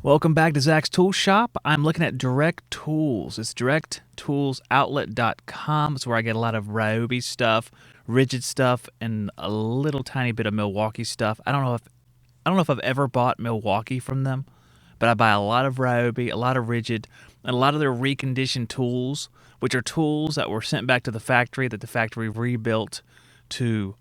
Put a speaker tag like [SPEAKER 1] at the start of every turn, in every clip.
[SPEAKER 1] Welcome back to Zack's Tool Shop. I'm looking at Direct Tools. It's directtoolsoutlet.com. It's where I get a lot of Ryobi stuff, rigid stuff, and a little tiny bit of Milwaukee stuff. I don't know if I've ever bought Milwaukee from them, but I buy a lot of Ryobi, a lot of rigid, and a lot of their reconditioned tools, which are tools that were sent back to the factory that the factory rebuilt to,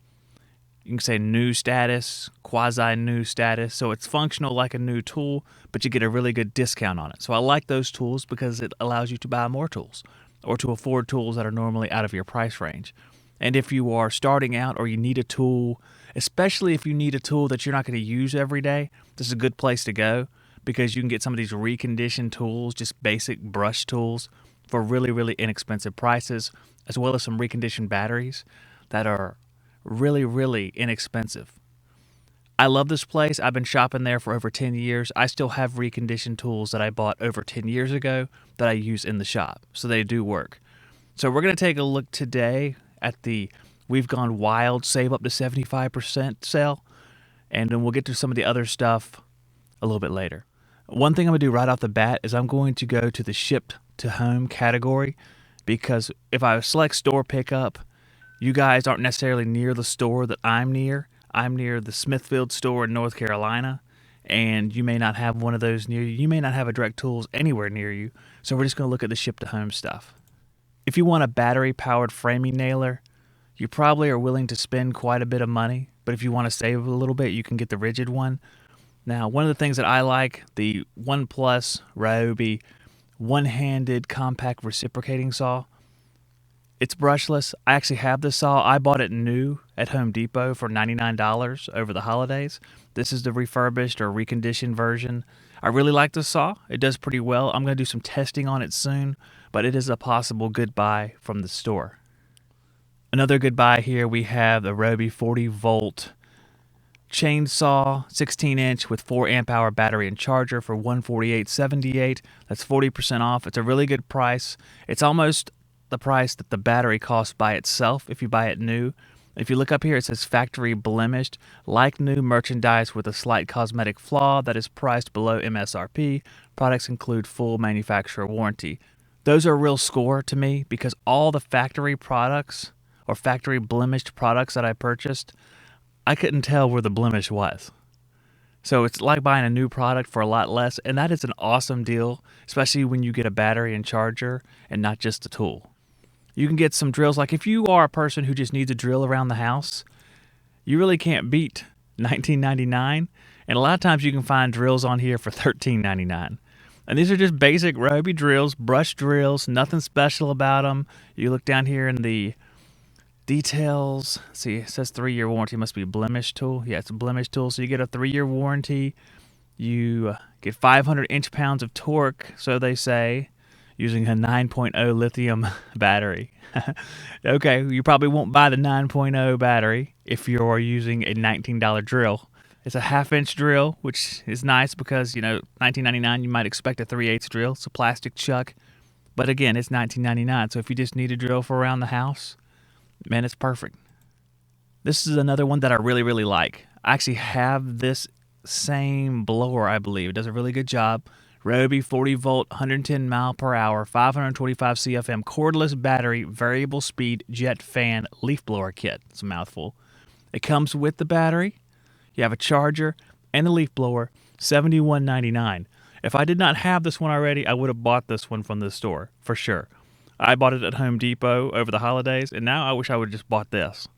[SPEAKER 1] you can say, new status, quasi-new status. So it's functional like a new tool, but you get a really good discount on it. So I like those tools because it allows you to buy more tools or to afford tools that are normally out of your price range. And if you are starting out or you need a tool, especially if you need a tool that you're not going to use every day, this is a good place to go because you can get some of these reconditioned tools, just basic brush tools, for really, really inexpensive prices, as well as some reconditioned batteries that are really, really inexpensive. I love this place. I've been shopping there for over 10 years. I still have reconditioned tools that I bought over 10 years ago that I use in the shop, so they do work. So we're going to take a look today at the We've Gone Wild Save Up to 75% sale, and then we'll get to some of the other stuff a little bit later. One thing I'm going to do right off the bat is I'm going to go to the shipped to home category, because if I select store pickup, you guys aren't necessarily near the store that I'm near. I'm near the Smithfield store in North Carolina, and you may not have one of those near you. You may not have a Direct Tools anywhere near you, so we're just going to look at the ship-to-home stuff. If you want a battery-powered framing nailer, you probably are willing to spend quite a bit of money, but if you want to save a little bit, you can get the rigid one. Now, one of the things that I like, the One Plus Ryobi one-handed compact reciprocating saw. It's brushless. I actually have this saw. I bought it new at Home Depot for $99 over the holidays. This is the refurbished or reconditioned version. I really like this saw. It does pretty well. I'm going to do some testing on it soon, but it is a possible good buy from the store. Another good buy here, we have the Ryobi 40-volt chainsaw, 16-inch with 4 amp hour battery and charger for $148.78. That's 40% off. It's a really good price. It's almost the price that the battery costs by itself if you buy it new. If you look up here, it says factory blemished, like new merchandise with a slight cosmetic flaw that is priced below MSRP. Products include full manufacturer warranty. Those are a real score to me because all the factory products or factory blemished products that I purchased, I couldn't tell where the blemish was. So it's like buying a new product for a lot less, and that is an awesome deal, especially when you get a battery and charger and not just a tool. You can get some drills. Like if you are a person who just needs a drill around the house, you really can't beat $19.99. And a lot of times you can find drills on here for $13.99. And these are just basic Ryobi drills, brush drills, nothing special about them. You look down here in the details. See, it says 3-year warranty. It must be a blemish tool. Yeah, it's a blemish tool. So you get a 3-year warranty. You get 500 inch-pounds of torque, so they say, using a 9.0 lithium battery. Okay, you probably won't buy the 9.0 battery if you're using a $19 drill. It's a half-inch drill, which is nice because, $19.99, you might expect a 3/8 drill. It's a plastic chuck. But again, it's $19.99, so if you just need a drill for around the house, man, it's perfect. This is another one that I really, really like. I actually have this same blower, I believe. It does a really good job. Ryobi 40-volt, 110 mile per hour, 525 CFM cordless battery, variable speed jet fan leaf blower kit. It's a mouthful. It comes with the battery. You have a charger and the leaf blower, $71.99. If I did not have this one already, I would have bought this one from the store for sure. I bought it at Home Depot over the holidays, and now I wish I would have just bought this.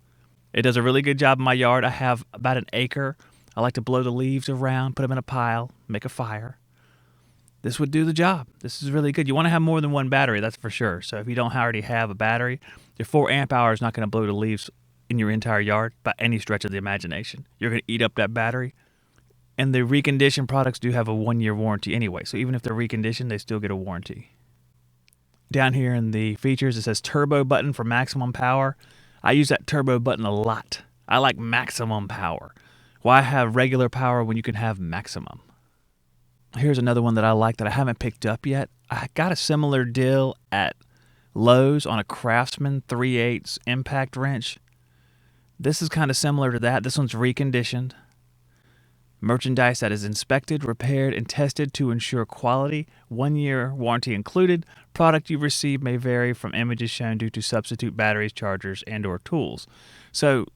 [SPEAKER 1] It does a really good job in my yard. I have about an acre. I like to blow the leaves around, put them in a pile, make a fire. This would do the job. This is really good. You want to have more than one battery, that's for sure. So if you don't already have a battery, your 4 amp hour is not going to blow the leaves in your entire yard by any stretch of the imagination. You're going to eat up that battery. And the reconditioned products do have a 1-year warranty anyway. So even if they're reconditioned, they still get a warranty. Down here in the features, it says turbo button for maximum power. I use that turbo button a lot. I like maximum power. Why have regular power when you can have maximum? Here's another one that I like that I haven't picked up yet. I got a similar deal at Lowe's on a Craftsman 3/8 impact wrench. This is kind of similar to that. This one's reconditioned. Merchandise that is inspected, repaired, and tested to ensure quality. 1-year warranty included. Product you receive may vary from images shown due to substitute batteries, chargers, and/or tools. So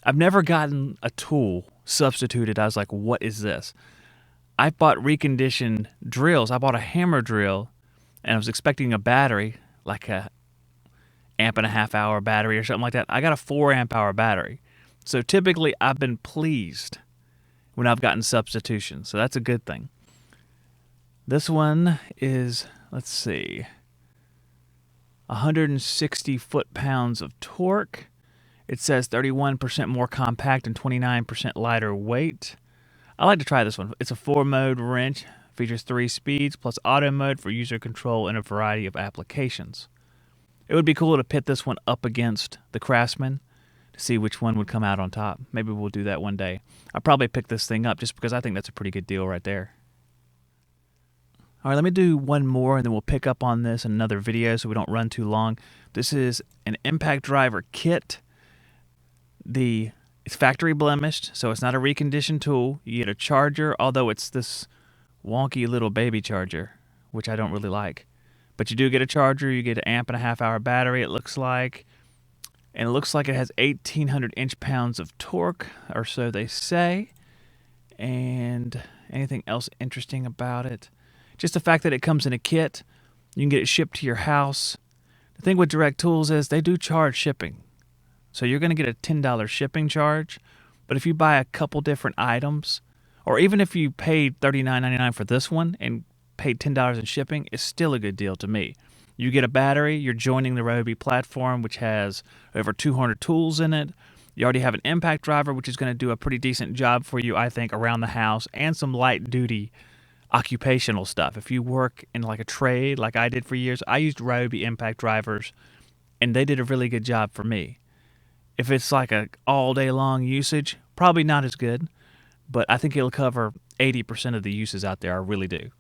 [SPEAKER 1] I've never gotten a tool substituted. I was like, what is this? I bought reconditioned drills. I bought a hammer drill, and I was expecting a battery, like a amp and a half hour battery or something like that. I got a 4 amp hour battery. So typically I've been pleased when I've gotten substitutions. So that's a good thing. This one is, let's see, 160 foot-pounds of torque. It says 31% more compact and 29% lighter weight. I like to try this one. It's a 4-mode wrench, features 3 speeds, plus auto mode for user control in a variety of applications. It would be cool to pit this one up against the Craftsman to see which one would come out on top. Maybe we'll do that one day. I'll probably pick this thing up just because I think that's a pretty good deal right there. All right, let me do one more and then we'll pick up on this in another video so we don't run too long. This is an impact driver kit. It's factory blemished, so it's not a reconditioned tool. You get a charger, although it's this wonky little baby charger, which I don't really like. But you do get a charger, you get an amp and a half hour battery, it looks like. And it looks like it has 1,800 inch-pounds of torque, or so they say. And anything else interesting about it? Just the fact that it comes in a kit. You can get it shipped to your house. The thing with Direct Tools is they do charge shipping. So you're going to get a $10 shipping charge. But if you buy a couple different items, or even if you paid $39.99 for this one and paid $10 in shipping, it's still a good deal to me. You get a battery, you're joining the Ryobi platform, which has over 200 tools in it. You already have an impact driver, which is going to do a pretty decent job for you, I think, around the house, and some light-duty occupational stuff. If you work in like a trade, like I did for years, I used Ryobi impact drivers, and they did a really good job for me. If it's like a all-day-long usage, probably not as good, but I think it'll cover 80% of the uses out there. I really do.